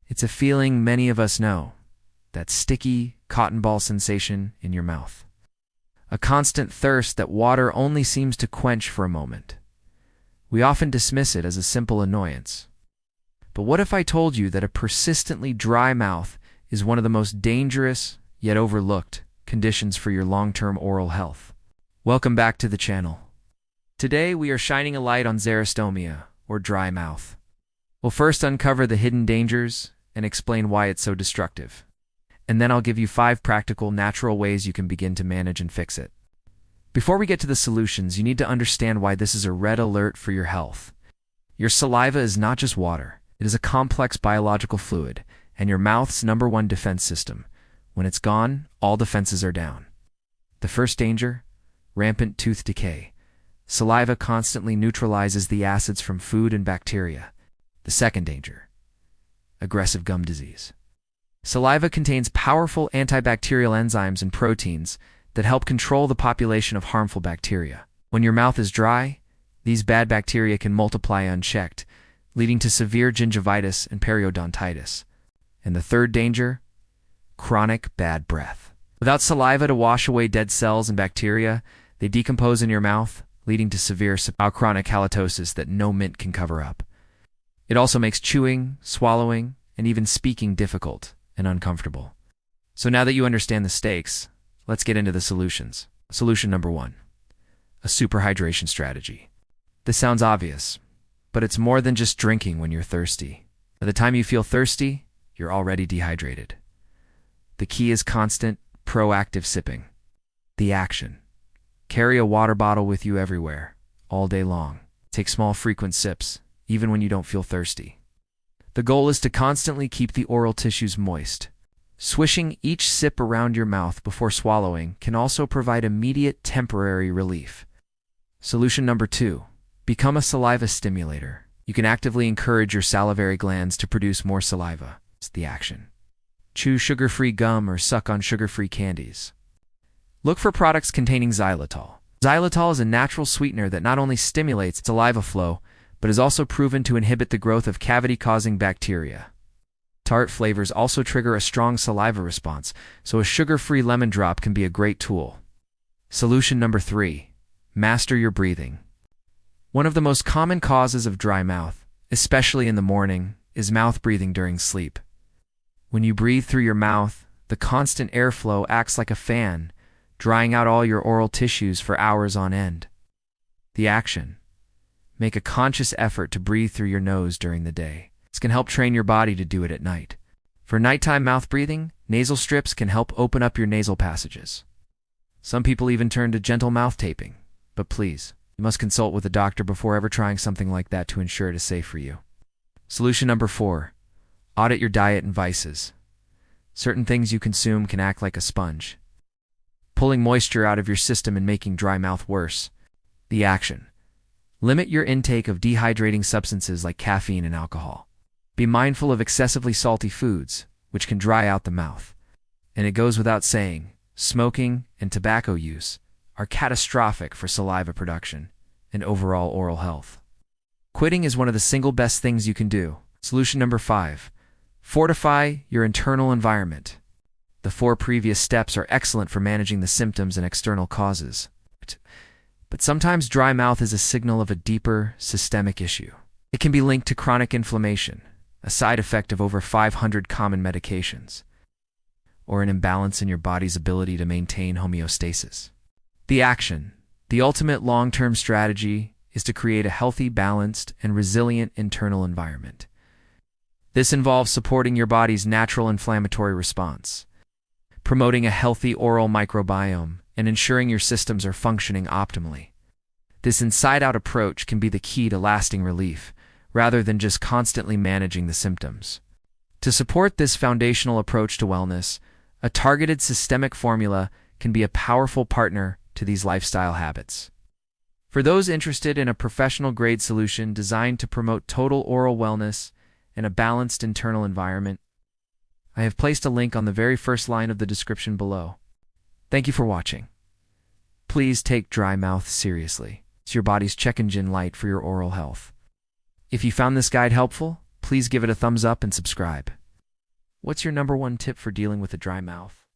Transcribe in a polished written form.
It's a feeling many of us know, that sticky, cotton ball sensation in your mouth. A constant thirst that water only seems to quench for a moment. We often dismiss it as a simple annoyance. But what if I told you that a persistently dry mouth is one of the most dangerous, yet overlooked, conditions for your long-term oral health? Welcome back to the channel. Today we are shining a light on xerostomia, or dry mouth. We'll first uncover the hidden dangers and explain why it's so destructive. And then I'll give you 5 practical, natural ways you can begin to manage and fix it. Before we get to the solutions, you need to understand why this is a red alert for your health. Your saliva is not just water. It is a complex biological fluid, and your mouth's #1 defense system. When it's gone, all defenses are down. The first danger? Rampant tooth decay. Saliva constantly neutralizes the acids from food and bacteria. The second danger? Aggressive gum disease. Saliva contains powerful antibacterial enzymes and proteins that help control the population of harmful bacteria. When your mouth is dry, these bad bacteria can multiply unchecked, leading to severe gingivitis and periodontitis. And the third danger? Chronic bad breath. Without saliva to wash away dead cells and bacteria, they decompose in your mouth, leading to severe chronic halitosis that no mint can cover up. It also makes chewing, swallowing, and even speaking difficult and uncomfortable. So now that you understand the stakes, let's get into the solutions. Solution number 1. A superhydration strategy. This sounds obvious, but it's more than just drinking when you're thirsty. By the time you feel thirsty, you're already dehydrated. The key is constant, proactive sipping. The action. Carry a water bottle with you everywhere, all day long. Take small, frequent sips, even when you don't feel thirsty. The goal is to constantly keep the oral tissues moist. Swishing each sip around your mouth before swallowing can also provide immediate temporary relief. Solution number 2. Become a saliva stimulator. You can actively encourage your salivary glands to produce more saliva. It's the action. Chew sugar-free gum or suck on sugar-free candies. Look for products containing xylitol. Xylitol is a natural sweetener that not only stimulates saliva flow, but is also proven to inhibit the growth of cavity-causing bacteria. Tart flavors also trigger a strong saliva response, so a sugar-free lemon drop can be a great tool. Solution number 3. Master your breathing. One of the most common causes of dry mouth, especially in the morning, is mouth breathing during sleep. When you breathe through your mouth, the constant airflow acts like a fan, drying out all your oral tissues for hours on end. The action. Make a conscious effort to breathe through your nose during the day. This can help train your body to do it at night. For nighttime mouth breathing, nasal strips can help open up your nasal passages. Some people even turn to gentle mouth taping, but please, you must consult with a doctor before ever trying something like that to ensure it is safe for you. Solution number 4. Audit your diet and vices. Certain things you consume can act like a sponge, pulling moisture out of your system and making dry mouth worse. The action. Limit your intake of dehydrating substances like caffeine and alcohol. Be mindful of excessively salty foods, which can dry out the mouth. And it goes without saying, smoking and tobacco use are catastrophic for saliva production and overall oral health. Quitting is one of the single best things you can do. Solution number 5. Fortify your internal environment. The 4 previous steps are excellent for managing the symptoms and external causes. But sometimes dry mouth is a signal of a deeper, systemic issue. It can be linked to chronic inflammation, a side effect of over 500 common medications, or an imbalance in your body's ability to maintain homeostasis. The action. The ultimate long-term strategy is to create a healthy, balanced, and resilient internal environment. This involves supporting your body's natural inflammatory response, promoting a healthy oral microbiome, and ensuring your systems are functioning optimally. This inside-out approach can be the key to lasting relief, rather than just constantly managing the symptoms. To support this foundational approach to wellness, a targeted systemic formula can be a powerful partner to these lifestyle habits. For those interested in a professional-grade solution designed to promote total oral wellness and a balanced internal environment, I have placed a link on the very first line of the description below. Thank you for watching. Please take dry mouth seriously. It's your body's check engine light for your oral health. If you found this guide helpful, please give it a thumbs up and subscribe. What's your number one tip for dealing with a dry mouth?